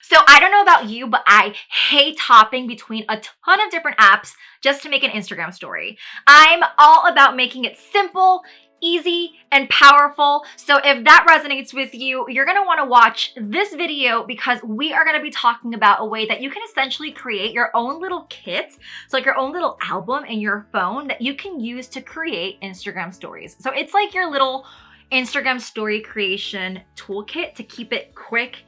So I don't know about you, but I hate hopping between a ton of different apps just to make an Instagram story. I'm all about making it simple, easy, and powerful. So if that resonates with you, you're gonna wanna watch this video because we are gonna be talking about a way that you can essentially create your own little kit, so like your own little album in your phone that you can use to create Instagram stories. So it's like your little Instagram story creation toolkit to keep it quick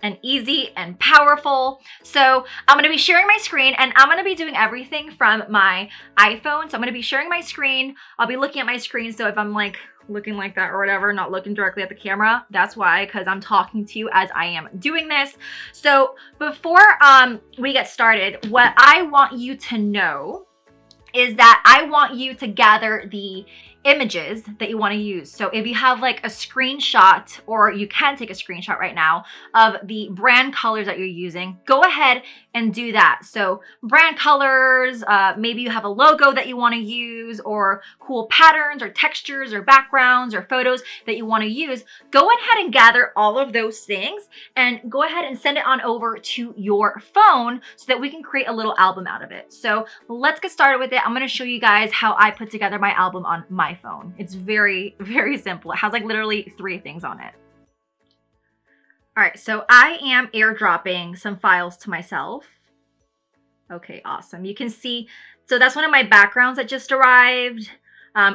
and easy and powerful. So I'm gonna be sharing my screen and I'm gonna be doing everything from my iPhone. So I'm gonna be sharing my screen. I'll be looking at my screen. So if I'm like looking like that or whatever, not looking directly at the camera, that's why, because I'm talking to you as I am doing this. So before we get started, what I want you to know is that I want you to gather the images that you want to use. So if you have like a screenshot, or you can take a screenshot right now of the brand colors that you're using, go ahead and do that. So brand colors, maybe you have a logo that you want to use, or cool patterns or textures or backgrounds or photos that you want to use. Go ahead and gather all of those things and go ahead and send it on over to your phone so that we can create a little album out of it. So let's get started with it. I'm going to show you guys how I put together my album on my phone. It's very, very simple. It has like literally 3 things on it. All right, so I am airdropping some files to myself. Okay, awesome. You can see, so that's one of my backgrounds that just arrived.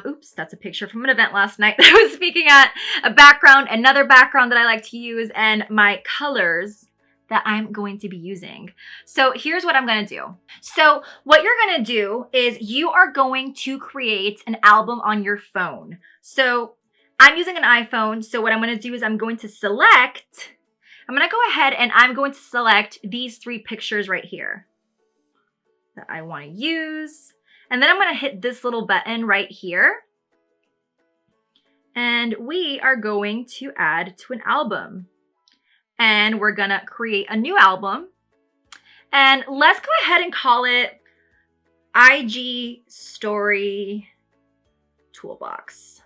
Oops, that's a picture from an event last night that I was speaking at. A background, another background that I like to use, and my colors that I'm going to be using. So here's what I'm gonna do. So what you're gonna do is you are going to create an album on your phone. So I'm using an iPhone. So what I'm gonna do is I'm gonna go ahead and I'm going to select these 3 pictures right here that I wanna use. And then I'm gonna hit this little button right here. And we are going to add to an album. And we're gonna create a new album. And let's go ahead and call it IG Story Toolbox.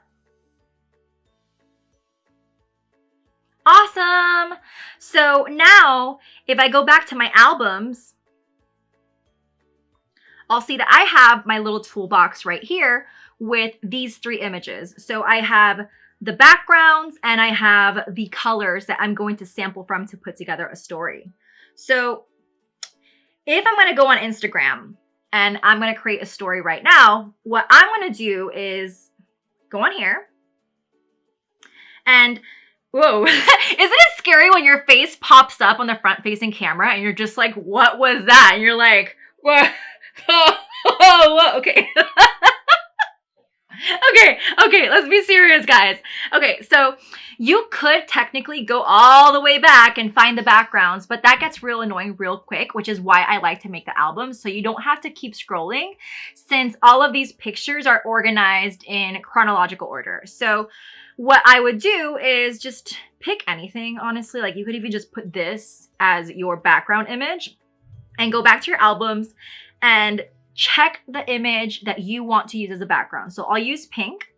Awesome. So now if I go back to my albums, I'll see that I have my little toolbox right here with these 3 images. So I have the backgrounds and I have the colors that I'm going to sample from to put together a story. So if I'm going to go on Instagram and I'm going to create a story right now, what I'm going to do is go on here and whoa, isn't it scary when your face pops up on the front facing camera and you're just like, what was that? And you're like, what? Oh, okay. Okay, let's be serious, guys. Okay, so you could technically go all the way back and find the backgrounds, but that gets real annoying real quick, which is why I like to make the album, so you don't have to keep scrolling, since all of these pictures are organized in chronological order. So what I would do is just pick anything, honestly. Like you could even just put this as your background image and go back to your albums and check the image that you want to use as a background. So I'll use pink,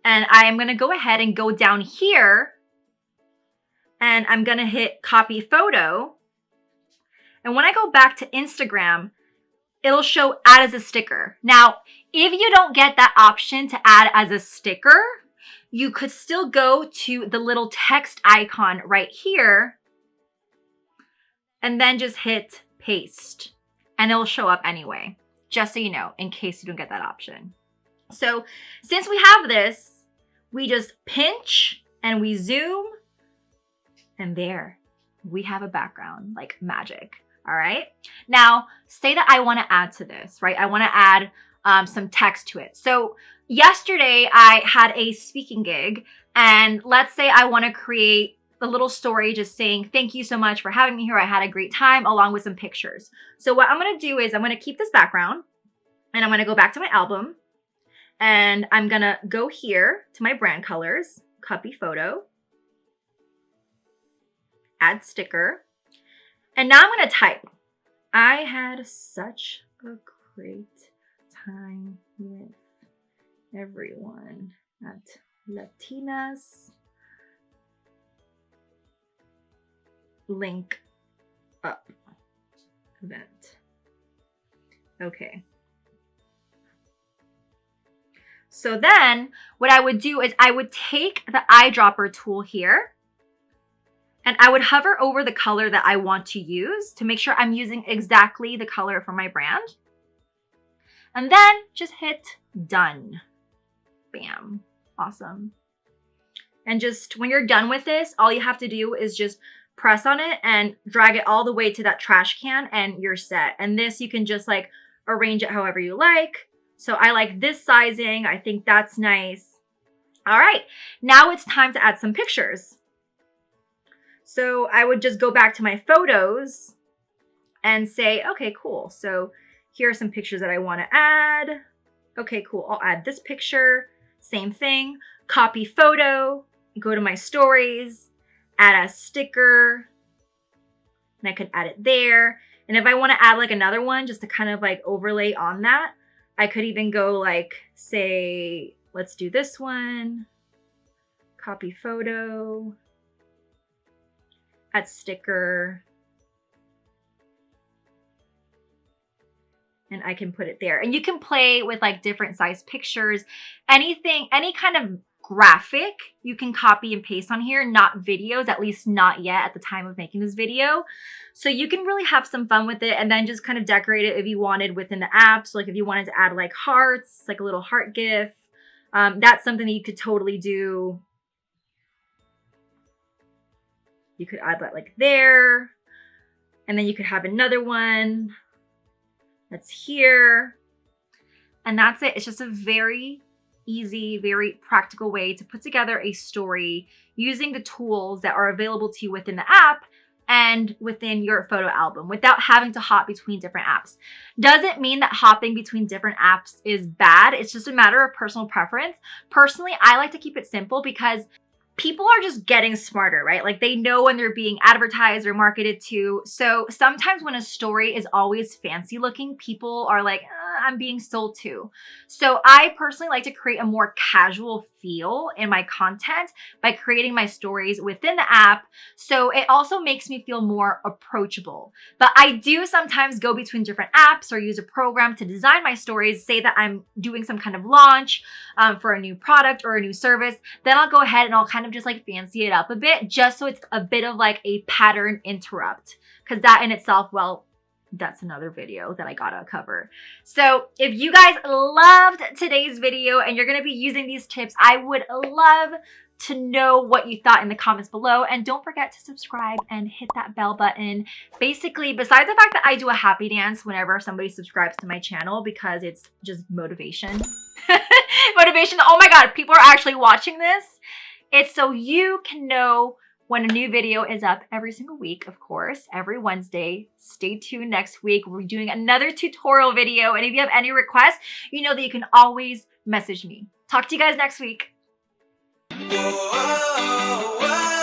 and I'm going to go ahead and go down here and I'm going to hit copy photo. And when I go back to Instagram, it'll show add as a sticker. Now, if you don't get that option to add as a sticker, you could still go to the little text icon right here and then just hit paste and it'll show up anyway, just so you know, in case you don't get that option. So since we have this, we just pinch and we zoom, and there we have a background like magic. All right. Now say that I want to add to this, right? I want to add some text to it. So yesterday I had a speaking gig, and let's say I want to create a little story just saying, thank you so much for having me here. I had a great time, along with some pictures. So what I'm going to do is I'm going to keep this background and I'm going to go back to my album, and I'm going to go here to my brand colors, copy photo, add sticker. And now I'm going to type, I had such a great time with everyone at Latinas. Link up. Event. Okay. So then what I would do is I would take the eyedropper tool here and I would hover over the color that I want to use to make sure I'm using exactly the color for my brand. And then just hit done. Bam. Awesome. And just when you're done with this, all you have to do is just press on it and drag it all the way to that trash can and you're set. And this, you can just like arrange it however you like. So I like this sizing. I think that's nice. All right, now it's time to add some pictures. So I would just go back to my photos and say, okay, cool. So here are some pictures that I want to add. Okay, cool. I'll add this picture. Same thing. Copy photo. Go to my stories. Add a sticker. And I could add it there. And if I want to add like another one just to kind of like overlay on that, I could even go like, say, let's do this one. Copy photo. Add sticker. And I can put it there. And you can play with like different size pictures. Anything, any kind of graphic you can copy and paste on here, not videos, at least not yet at the time of making this video. So you can really have some fun with it and then just kind of decorate it if you wanted within the app. So like if you wanted to add like hearts, like a little heart gif, that's something that you could totally do. You could add that like there, and then you could have another one that's here. And that's it. It's just a very easy, very practical way to put together a story using the tools that are available to you within the app and within your photo album without having to hop between different apps. Doesn't mean that hopping between different apps is bad. It's just a matter of personal preference. Personally, I like to keep it simple because people are just getting smarter, right? Like they know when they're being advertised or marketed to. So sometimes when a story is always fancy looking, people are like, I'm being sold to. So I personally like to create a more casual feel in my content by creating my stories within the app. So it also makes me feel more approachable. But I do sometimes go between different apps or use a program to design my stories. Say that I'm doing some kind of launch for a new product or a new service. Then I'll go ahead and I'll kind of just like fancy it up a bit just so it's a bit of like a pattern interrupt. Because that in itself, well, that's another video that I gotta cover. So if you guys loved today's video and you're gonna be using these tips, I would love to know what you thought in the comments below. And don't forget to subscribe and hit that bell button. Basically, besides the fact that I do a happy dance whenever somebody subscribes to my channel because it's just motivation. Motivation. Oh my God, people are actually watching this. It's so you can know when a new video is up every single week, of course, every Wednesday. Stay tuned next week. We're doing another tutorial video. And if you have any requests, you know that you can always message me. Talk to you guys next week. Whoa, whoa, whoa.